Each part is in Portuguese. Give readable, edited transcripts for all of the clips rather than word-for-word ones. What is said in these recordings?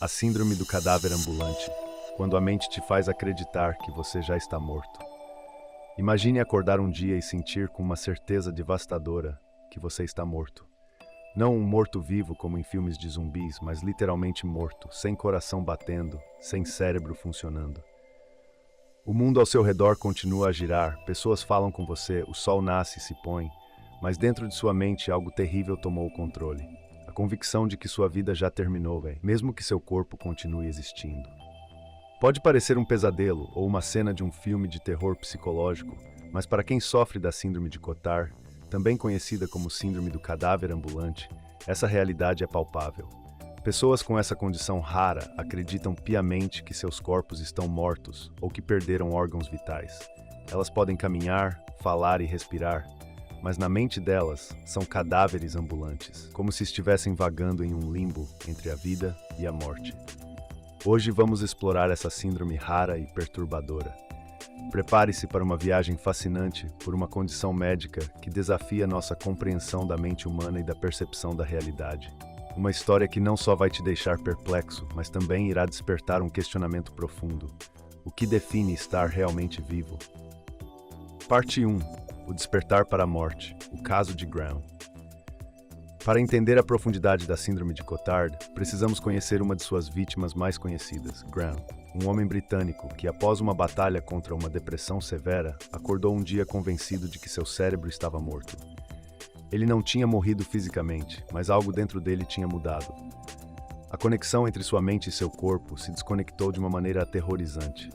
A síndrome do cadáver ambulante, quando a mente te faz acreditar que você já está morto. Imagine acordar um dia e sentir com uma certeza devastadora que você está morto. Não um morto-vivo como em filmes de zumbis, mas literalmente morto, sem coração batendo, sem cérebro funcionando. O mundo ao seu redor continua a girar, pessoas falam com você, o sol nasce e se põe, mas dentro de sua mente algo terrível tomou o controle. A convicção de que sua vida já terminou, mesmo que seu corpo continue existindo. Pode parecer um pesadelo ou uma cena de um filme de terror psicológico, mas para quem sofre da síndrome de Cotard, também conhecida como síndrome do cadáver ambulante, essa realidade é palpável. Pessoas com essa condição rara acreditam piamente que seus corpos estão mortos ou que perderam órgãos vitais. Elas podem caminhar, falar e respirar, mas na mente delas são cadáveres ambulantes, como se estivessem vagando em um limbo entre a vida e a morte. Hoje vamos explorar essa síndrome rara e perturbadora. Prepare-se para uma viagem fascinante por uma condição médica que desafia nossa compreensão da mente humana e da percepção da realidade. Uma história que não só vai te deixar perplexo, mas também irá despertar um questionamento profundo. O que define estar realmente vivo? Parte 1. O despertar para a morte, o caso de Graham. Para entender a profundidade da síndrome de Cotard, precisamos conhecer uma de suas vítimas mais conhecidas, Graham, um homem britânico que, após uma batalha contra uma depressão severa, acordou um dia convencido de que seu cérebro estava morto. Ele não tinha morrido fisicamente, mas algo dentro dele tinha mudado. A conexão entre sua mente e seu corpo se desconectou de uma maneira aterrorizante.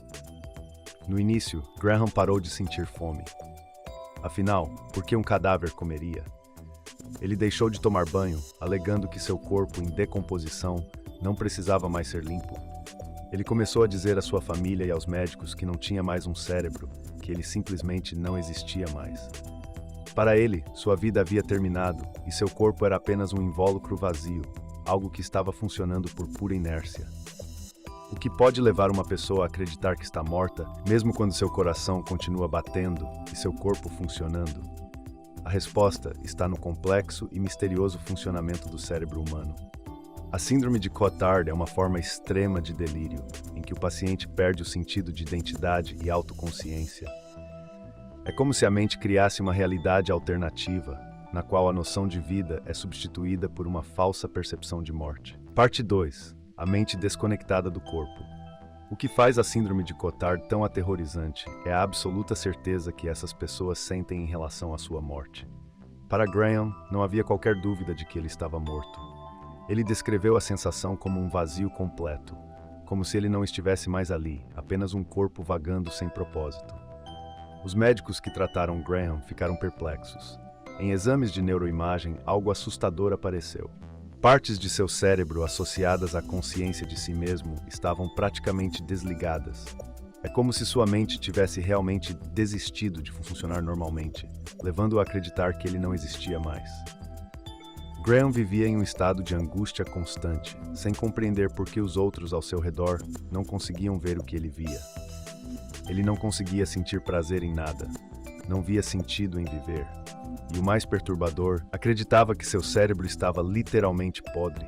No início, Graham parou de sentir fome. Afinal, por que um cadáver comeria? Ele deixou de tomar banho, alegando que seu corpo em decomposição não precisava mais ser limpo. Ele começou a dizer à sua família e aos médicos que não tinha mais um cérebro, que ele simplesmente não existia mais. Para ele, sua vida havia terminado e seu corpo era apenas um invólucro vazio, algo que estava funcionando por pura inércia. O que pode levar uma pessoa a acreditar que está morta, mesmo quando seu coração continua batendo e seu corpo funcionando? A resposta está no complexo e misterioso funcionamento do cérebro humano. A síndrome de Cotard é uma forma extrema de delírio, em que o paciente perde o sentido de identidade e autoconsciência. É como se a mente criasse uma realidade alternativa, na qual a noção de vida é substituída por uma falsa percepção de morte. Parte 2. A mente desconectada do corpo. O que faz a síndrome de Cotard tão aterrorizante é a absoluta certeza que essas pessoas sentem em relação à sua morte. Para Graham, não havia qualquer dúvida de que ele estava morto. Ele descreveu a sensação como um vazio completo, como se ele não estivesse mais ali, apenas um corpo vagando sem propósito. Os médicos que trataram Graham ficaram perplexos. Em exames de neuroimagem, algo assustador apareceu. Partes de seu cérebro associadas à consciência de si mesmo estavam praticamente desligadas. É como se sua mente tivesse realmente desistido de funcionar normalmente, levando-o a acreditar que ele não existia mais. Graham vivia em um estado de angústia constante, sem compreender por que os outros ao seu redor não conseguiam ver o que ele via. Ele não conseguia sentir prazer em nada, não via sentido em viver. E o mais perturbador, acreditava que seu cérebro estava literalmente podre.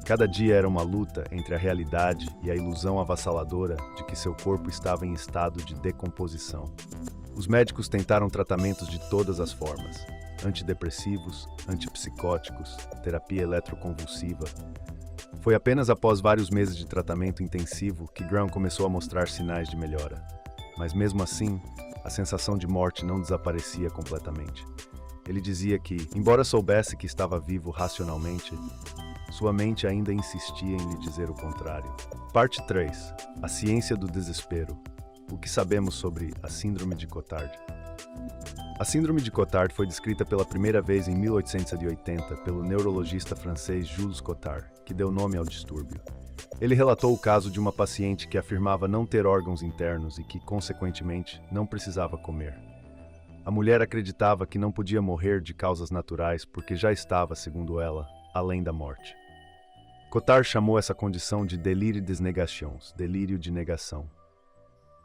Cada dia era uma luta entre a realidade e a ilusão avassaladora de que seu corpo estava em estado de decomposição. Os médicos tentaram tratamentos de todas as formas: antidepressivos, antipsicóticos, terapia eletroconvulsiva. Foi apenas após vários meses de tratamento intensivo que Graham começou a mostrar sinais de melhora. Mas mesmo assim, a sensação de morte não desaparecia completamente. Ele dizia que, embora soubesse que estava vivo racionalmente, sua mente ainda insistia em lhe dizer o contrário. Parte 3. A ciência do desespero. O que sabemos sobre a síndrome de Cotard? A síndrome de Cotard foi descrita pela primeira vez em 1880 pelo neurologista francês Jules Cotard, que deu nome ao distúrbio. Ele relatou o caso de uma paciente que afirmava não ter órgãos internos e que, consequentemente, não precisava comer. A mulher acreditava que não podia morrer de causas naturais porque já estava, segundo ela, além da morte. Cotard chamou essa condição de delírio des négations, delírio de negação.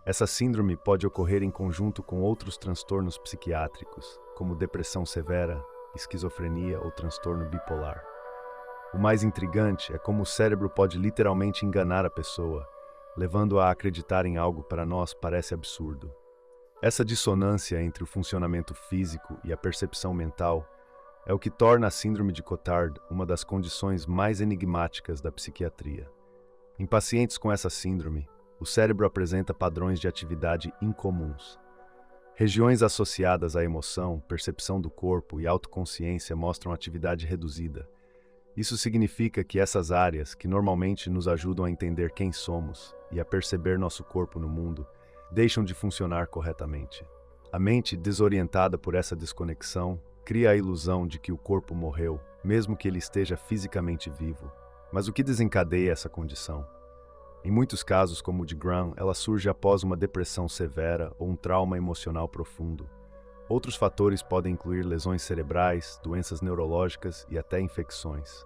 Essa síndrome pode ocorrer em conjunto com outros transtornos psiquiátricos, como depressão severa, esquizofrenia ou transtorno bipolar. O mais intrigante é como o cérebro pode literalmente enganar a pessoa, levando-a a acreditar em algo que para nós parece absurdo. Essa dissonância entre o funcionamento físico e a percepção mental é o que torna a síndrome de Cotard uma das condições mais enigmáticas da psiquiatria. Em pacientes com essa síndrome, o cérebro apresenta padrões de atividade incomuns. Regiões associadas à emoção, percepção do corpo e autoconsciência mostram atividade reduzida. Isso significa que essas áreas, que normalmente nos ajudam a entender quem somos e a perceber nosso corpo no mundo, deixam de funcionar corretamente. A mente, desorientada por essa desconexão, cria a ilusão de que o corpo morreu, mesmo que ele esteja fisicamente vivo. Mas o que desencadeia essa condição? Em muitos casos, como o de Graham, ela surge após uma depressão severa ou um trauma emocional profundo. Outros fatores podem incluir lesões cerebrais, doenças neurológicas e até infecções.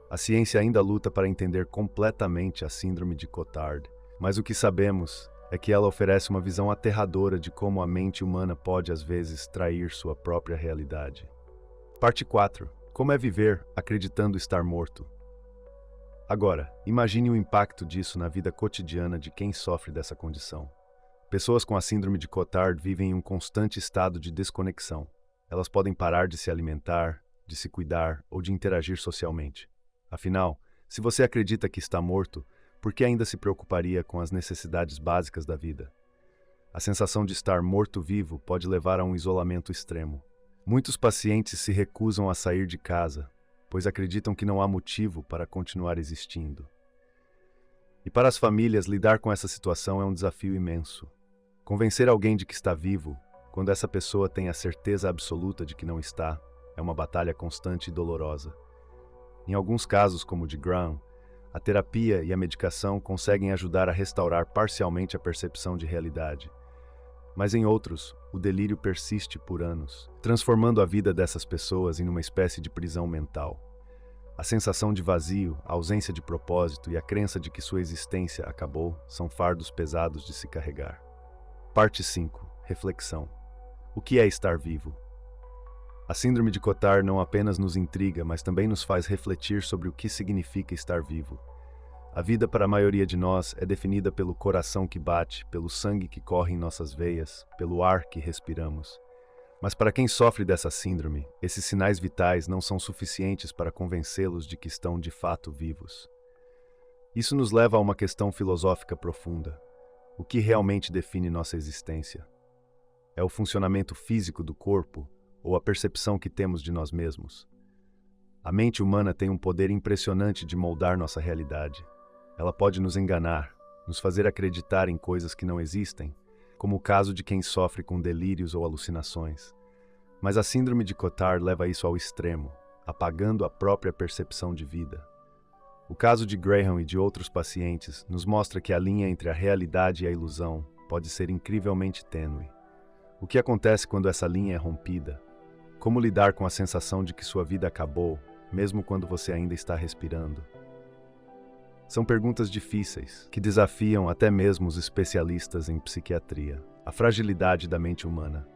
A ciência ainda luta para entender completamente a síndrome de Cotard, mas o que sabemos é que ela oferece uma visão aterradora de como a mente humana pode, às vezes, trair sua própria realidade. Parte 4. Como é viver acreditando estar morto? Agora, imagine o impacto disso na vida cotidiana de quem sofre dessa condição. Pessoas com a síndrome de Cotard vivem em um constante estado de desconexão. Elas podem parar de se alimentar, de se cuidar ou de interagir socialmente. Afinal, se você acredita que está morto, por que ainda se preocuparia com as necessidades básicas da vida? A sensação de estar morto-vivo pode levar a um isolamento extremo. Muitos pacientes se recusam a sair de casa, pois acreditam que não há motivo para continuar existindo. E para as famílias, lidar com essa situação é um desafio imenso. Convencer alguém de que está vivo, quando essa pessoa tem a certeza absoluta de que não está, é uma batalha constante e dolorosa. Em alguns casos, como o de Graham, a terapia e a medicação conseguem ajudar a restaurar parcialmente a percepção de realidade. Mas em outros, o delírio persiste por anos, transformando a vida dessas pessoas em uma espécie de prisão mental. A sensação de vazio, a ausência de propósito e a crença de que sua existência acabou são fardos pesados de se carregar. Parte 5. Reflexão. O que é estar vivo? A síndrome de Cotard não apenas nos intriga, mas também nos faz refletir sobre o que significa estar vivo. A vida para a maioria de nós é definida pelo coração que bate, pelo sangue que corre em nossas veias, pelo ar que respiramos. Mas para quem sofre dessa síndrome, esses sinais vitais não são suficientes para convencê-los de que estão de fato vivos. Isso nos leva a uma questão filosófica profunda. O que realmente define nossa existência? É o funcionamento físico do corpo ou a percepção que temos de nós mesmos? A mente humana tem um poder impressionante de moldar nossa realidade. Ela pode nos enganar, nos fazer acreditar em coisas que não existem, como o caso de quem sofre com delírios ou alucinações. Mas a síndrome de Cotard leva isso ao extremo, apagando a própria percepção de vida. O caso de Graham e de outros pacientes nos mostra que a linha entre a realidade e a ilusão pode ser incrivelmente tênue. O que acontece quando essa linha é rompida? Como lidar com a sensação de que sua vida acabou, mesmo quando você ainda está respirando? São perguntas difíceis, que desafiam até mesmo os especialistas em psiquiatria. A fragilidade da mente humana.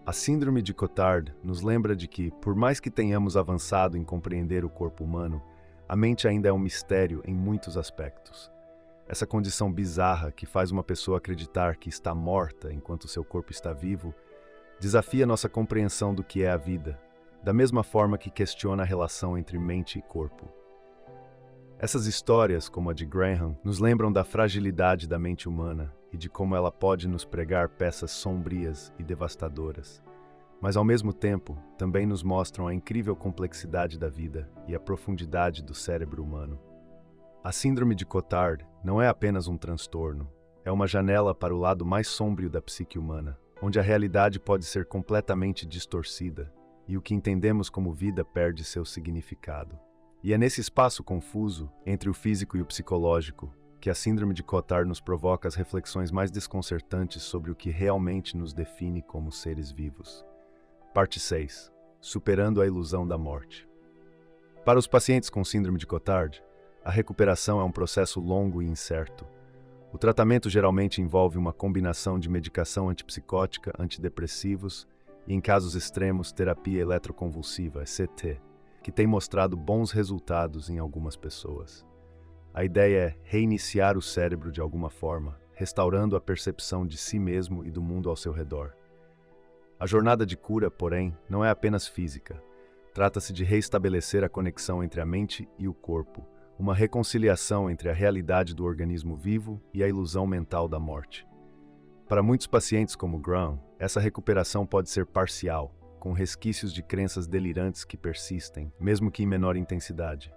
A síndrome de Cotard nos lembra de que, por mais que tenhamos avançado em compreender o corpo humano, a mente ainda é um mistério em muitos aspectos. Essa condição bizarra que faz uma pessoa acreditar que está morta enquanto seu corpo está vivo, desafia nossa compreensão do que é a vida, da mesma forma que questiona a relação entre mente e corpo. Essas histórias, como a de Graham, nos lembram da fragilidade da mente humana e de como ela pode nos pregar peças sombrias e devastadoras. Mas, ao mesmo tempo, também nos mostram a incrível complexidade da vida e a profundidade do cérebro humano. A síndrome de Cotard não é apenas um transtorno, é uma janela para o lado mais sombrio da psique humana, onde a realidade pode ser completamente distorcida e o que entendemos como vida perde seu significado. E é nesse espaço confuso, entre o físico e o psicológico, que a síndrome de Cotard nos provoca as reflexões mais desconcertantes sobre o que realmente nos define como seres vivos. Parte 6. Superando a ilusão da morte. Para os pacientes com síndrome de Cotard, a recuperação é um processo longo e incerto. O tratamento geralmente envolve uma combinação de medicação antipsicótica, antidepressivos e, em casos extremos, terapia eletroconvulsiva, CT. que tem mostrado bons resultados em algumas pessoas. A ideia é reiniciar o cérebro de alguma forma, restaurando a percepção de si mesmo e do mundo ao seu redor. A jornada de cura, porém, não é apenas física. Trata-se de reestabelecer a conexão entre a mente e o corpo, uma reconciliação entre a realidade do organismo vivo e a ilusão mental da morte. Para muitos pacientes como Graham, essa recuperação pode ser parcial, com resquícios de crenças delirantes que persistem, mesmo que em menor intensidade.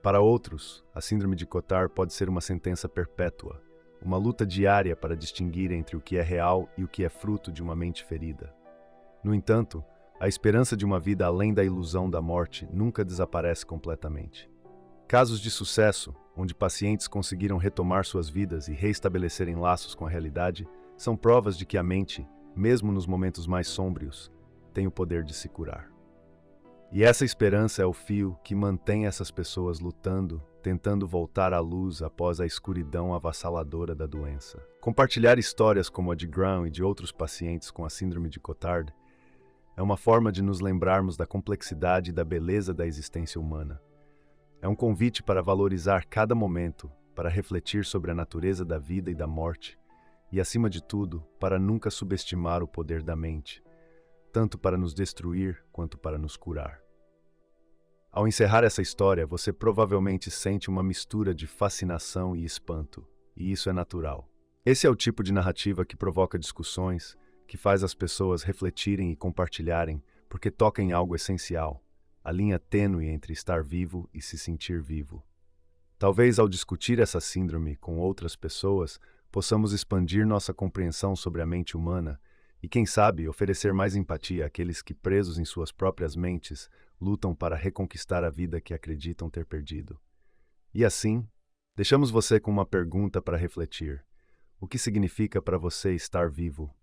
Para outros, a síndrome de Cotard pode ser uma sentença perpétua, uma luta diária para distinguir entre o que é real e o que é fruto de uma mente ferida. No entanto, a esperança de uma vida além da ilusão da morte nunca desaparece completamente. Casos de sucesso, onde pacientes conseguiram retomar suas vidas e reestabelecerem laços com a realidade, são provas de que a mente, mesmo nos momentos mais sombrios, tem o poder de se curar. E essa esperança é o fio que mantém essas pessoas lutando, tentando voltar à luz após a escuridão avassaladora da doença. Compartilhar histórias como a de Graham e de outros pacientes com a síndrome de Cotard é uma forma de nos lembrarmos da complexidade e da beleza da existência humana. É um convite para valorizar cada momento, para refletir sobre a natureza da vida e da morte, e, acima de tudo, para nunca subestimar o poder da mente, tanto para nos destruir quanto para nos curar. Ao encerrar essa história, você provavelmente sente uma mistura de fascinação e espanto, e isso é natural. Esse é o tipo de narrativa que provoca discussões, que faz as pessoas refletirem e compartilharem, porque toca em algo essencial, a linha tênue entre estar vivo e se sentir vivo. Talvez ao discutir essa síndrome com outras pessoas, possamos expandir nossa compreensão sobre a mente humana e, quem sabe, oferecer mais empatia àqueles que, presos em suas próprias mentes, lutam para reconquistar a vida que acreditam ter perdido. E assim, deixamos você com uma pergunta para refletir. O que significa para você estar vivo?